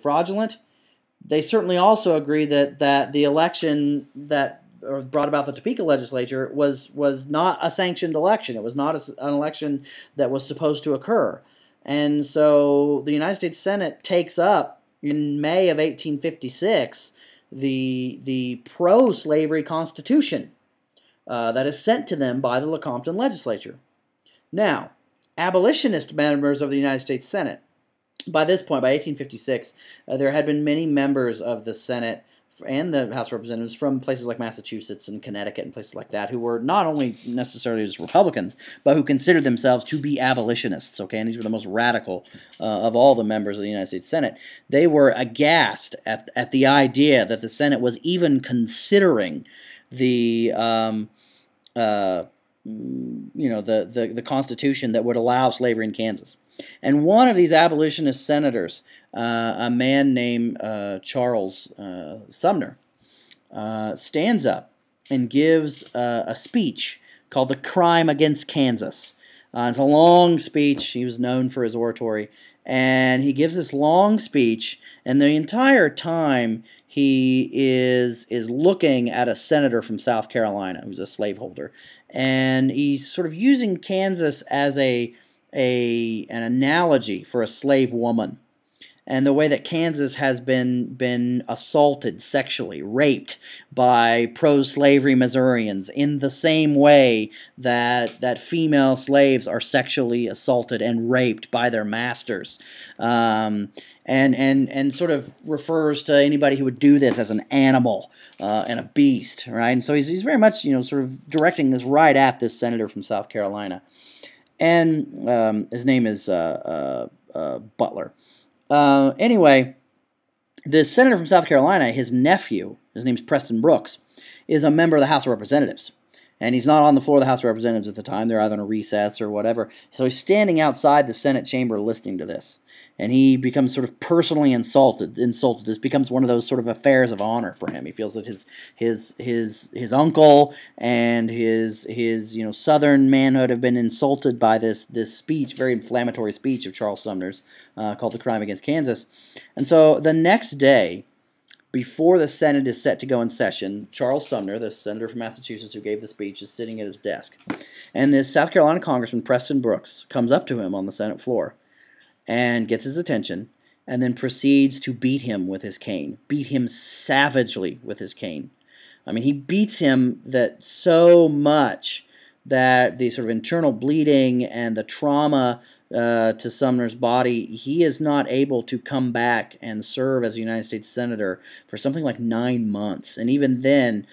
fraudulent. They certainly also agree that the election that brought about the Topeka legislature was not a sanctioned election. It was not an election that was supposed to occur. And so the United States Senate takes up in May of 1856 the pro-slavery Constitution that is sent to them by the Lecompton legislature. Now, abolitionist members of the United States Senate, by this point, by 1856, there had been many members of the Senate and the House of Representatives from places like Massachusetts and Connecticut and places like that who were not only necessarily just Republicans, but who considered themselves to be abolitionists, okay? And these were the most radical of all the members of the United States Senate. They were aghast at the idea that the Senate was even considering the the Constitution that would allow slavery in Kansas. And one of these abolitionist senators, a man named Charles Sumner, stands up and gives a speech called The Crime Against Kansas. It's a long speech. He was known for his oratory. And he gives this long speech, and the entire time he is looking at a senator from South Carolina who's a slaveholder. And he's sort of using Kansas as an analogy for a slave woman, and the way that Kansas has been assaulted sexually, raped by pro-slavery Missourians in the same way that female slaves are sexually assaulted and raped by their masters, and sort of refers to anybody who would do this as an animal and a beast, right? And so he's very much sort of directing this right at this senator from South Carolina. And his name is Butler. Anyway, the senator from South Carolina, his nephew, his name's Preston Brooks, is a member of the House of Representatives. And he's not on the floor of the House of Representatives at the time. They're either in a recess or whatever. So he's standing outside the Senate chamber listening to this. And he becomes sort of personally insulted. This becomes one of those sort of affairs of honor for him. He feels that his uncle and his Southern manhood have been insulted by this speech, very inflammatory speech of Charles Sumner's called The Crime Against Kansas. And so the next day, before the Senate is set to go in session, Charles Sumner, the senator from Massachusetts who gave the speech, is sitting at his desk. And this South Carolina Congressman, Preston Brooks, comes up to him on the Senate floor and gets his attention, and then proceeds to beat him with his cane, beat him savagely with his cane. I mean, he beats him that so much that the sort of internal bleeding and the trauma to Sumner's body, he is not able to come back and serve as a United States Senator for something like 9 months. And even then,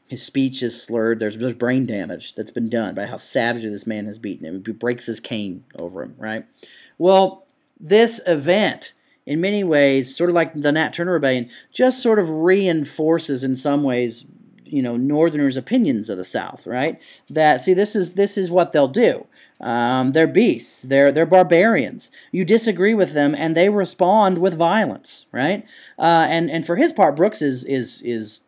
his speech is slurred. There's brain damage that's been done by how savagely this man has beaten him. He breaks his cane over him, right? Well, this event, in many ways, sort of like the Nat Turner Rebellion, just sort of reinforces in some ways, Northerners' opinions of the South, right? That, see, this is what they'll do. They're beasts. They're barbarians. You disagree with them, and they respond with violence, right? And for his part, Brooks is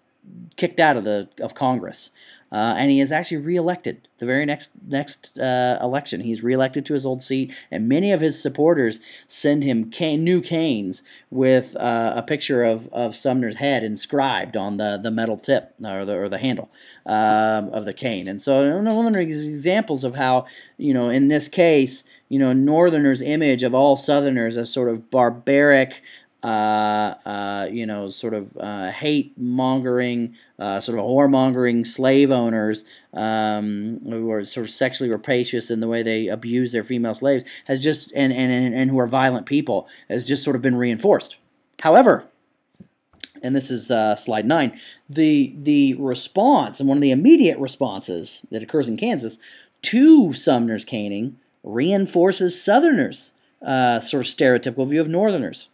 kicked out of Congress, and he is actually reelected the very next election. He's reelected to his old seat, and many of his supporters send him new canes with a picture of Sumner's head inscribed on the metal tip or the handle of the cane. And so one of the examples of how in this case Northerners' image of all Southerners as sort of barbaric, hate-mongering, sort of whoremongering slave owners who are sort of sexually rapacious in the way they abuse their female slaves has just and who are violent people has just sort of been reinforced. However, and this is slide 9, the response, and one of the immediate responses that occurs in Kansas to Sumner's caning reinforces Southerners' sort of stereotypical view of Northerners.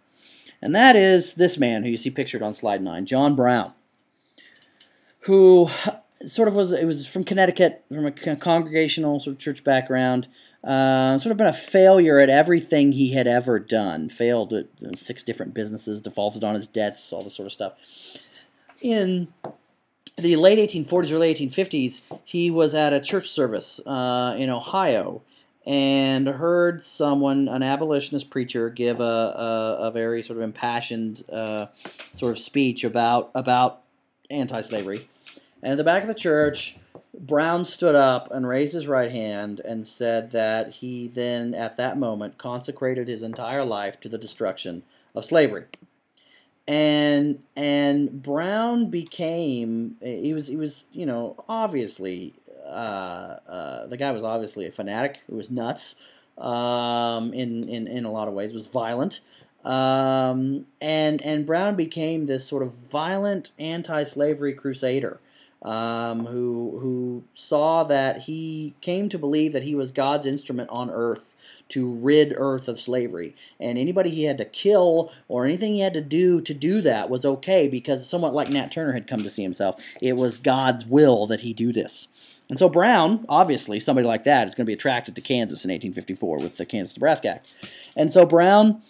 And that is this man who you see pictured on slide 9, John Brown, who sort of was from Connecticut, from a congregational sort of church background, sort of been a failure at everything he had ever done, failed at 6 different businesses, defaulted on his debts, all this sort of stuff. In the late 1840s, early 1850s, he was at a church service in Ohio, and heard someone, an abolitionist preacher, give a very sort of impassioned sort of speech about anti-slavery. And at the back of the church, Brown stood up and raised his right hand and said that he then, at that moment, consecrated his entire life to the destruction of slavery. And Brown became, he was obviously the guy was obviously a fanatic who was nuts, in a lot of ways, was violent. And Brown became this sort of violent anti-slavery crusader, who saw that he came to believe that he was God's instrument on earth to rid earth of slavery, and anybody he had to kill or anything he had to do that was okay, because somewhat like Nat Turner had come to see himself, it was God's will that he do this. And so Brown, obviously somebody like that, is going to be attracted to Kansas in 1854 with the Kansas-Nebraska Act. And so Brown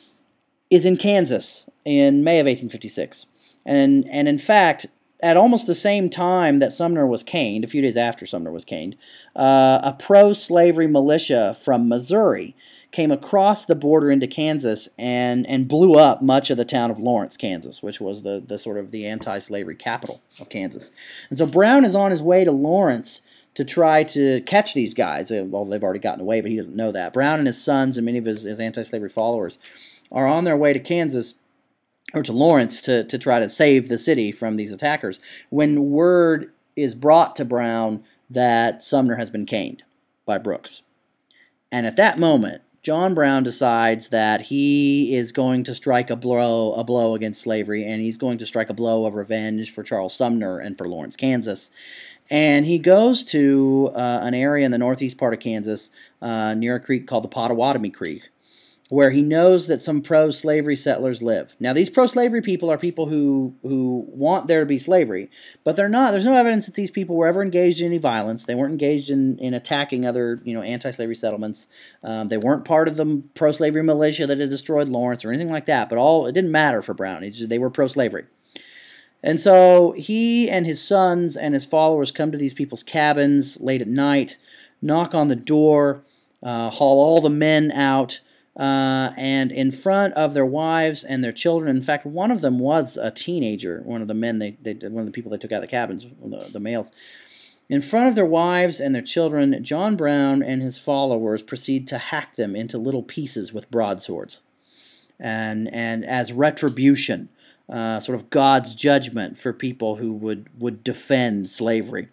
is in Kansas in May of 1856. And in fact, at almost the same time that Sumner was caned, a few days after Sumner was caned, a pro-slavery militia from Missouri came across the border into Kansas and blew up much of the town of Lawrence, Kansas, which was the sort of the anti-slavery capital of Kansas. And so Brown is on his way to Lawrence to try to catch these guys. Well, they've already gotten away, but he doesn't know that. Brown and his sons and many of his anti-slavery followers are on their way to Kansas, or to Lawrence, to try to save the city from these attackers, when word is brought to Brown that Sumner has been caned by Brooks. And at that moment, John Brown decides that he is going to strike a blow against slavery, and he's going to strike a blow of revenge for Charles Sumner and for Lawrence, Kansas. And he goes to an area in the northeast part of Kansas near a creek called the Pottawatomie Creek, where he knows that some pro-slavery settlers live. Now, these pro-slavery people are people who want there to be slavery, but they're not. There's no evidence that these people were ever engaged in any violence. They weren't engaged in attacking other, anti-slavery settlements. They weren't part of the pro-slavery militia that had destroyed Lawrence or anything like that. But it didn't matter for Brown. They were pro-slavery. And so he and his sons and his followers come to these people's cabins late at night, knock on the door, haul all the men out, and in front of their wives and their children. In fact, one of them was a teenager, one of the men, one of the people they took out of the cabins, the males. In front of their wives and their children, John Brown and his followers proceed to hack them into little pieces with broadswords. And as retribution, sort of God's judgment for people who would defend slavery.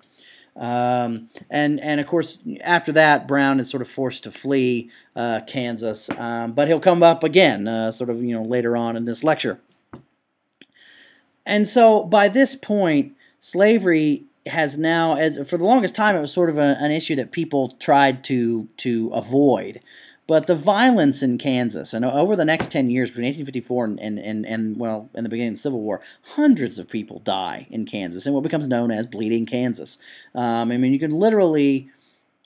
And of course, after that, Brown is sort of forced to flee Kansas, but he'll come up again, later on in this lecture. And so, by this point, slavery has now, for the longest time, it was sort of an issue that people tried to avoid. But the violence in Kansas, and over the next 10 years, between 1854 and in the beginning of the Civil War, hundreds of people die in Kansas in what becomes known as Bleeding Kansas. You can literally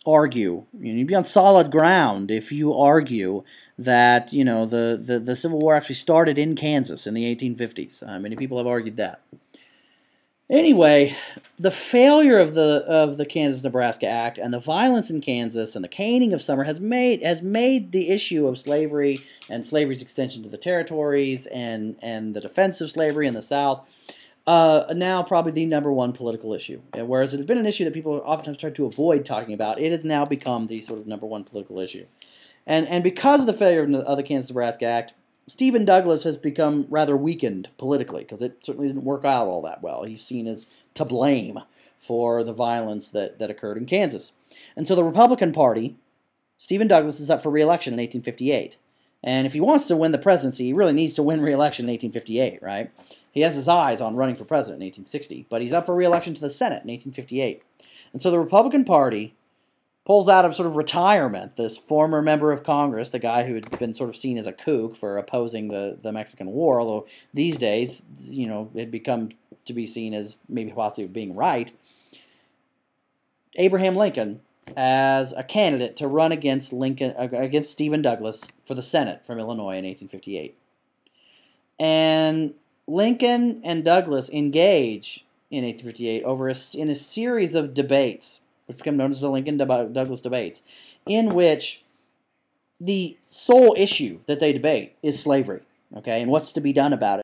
argue, you'd be on solid ground if you argue that, the Civil War actually started in Kansas in the 1850s. Many people have argued that. Anyway, the failure of the Kansas-Nebraska Act and the violence in Kansas and the caning of Sumner has made the issue of slavery and slavery's extension to the territories and the defense of slavery in the South now probably the #1 political issue. Whereas it had been an issue that people oftentimes tried to avoid talking about, it has now become the sort of #1 political issue. And because of the failure of the Kansas-Nebraska Act, Stephen Douglas has become rather weakened politically, because it certainly didn't work out all that well. He's seen as to blame for the violence that occurred in Kansas. And so the Republican Party, Stephen Douglas is up for re-election in 1858. And if he wants to win the presidency, he really needs to win re-election in 1858, right? He has his eyes on running for president in 1860, but he's up for re-election to the Senate in 1858. And so the Republican Party pulls out of sort of retirement this former member of Congress, the guy who had been sort of seen as a kook for opposing the Mexican War, although these days, it had become to be seen as maybe possibly being right, Abraham Lincoln as a candidate to run against Stephen Douglas for the Senate from Illinois in 1858. And Lincoln and Douglas engage in 1858 in a series of debates, which become known as the Lincoln-Douglas debates, in which the sole issue that they debate is slavery, okay, and what's to be done about it.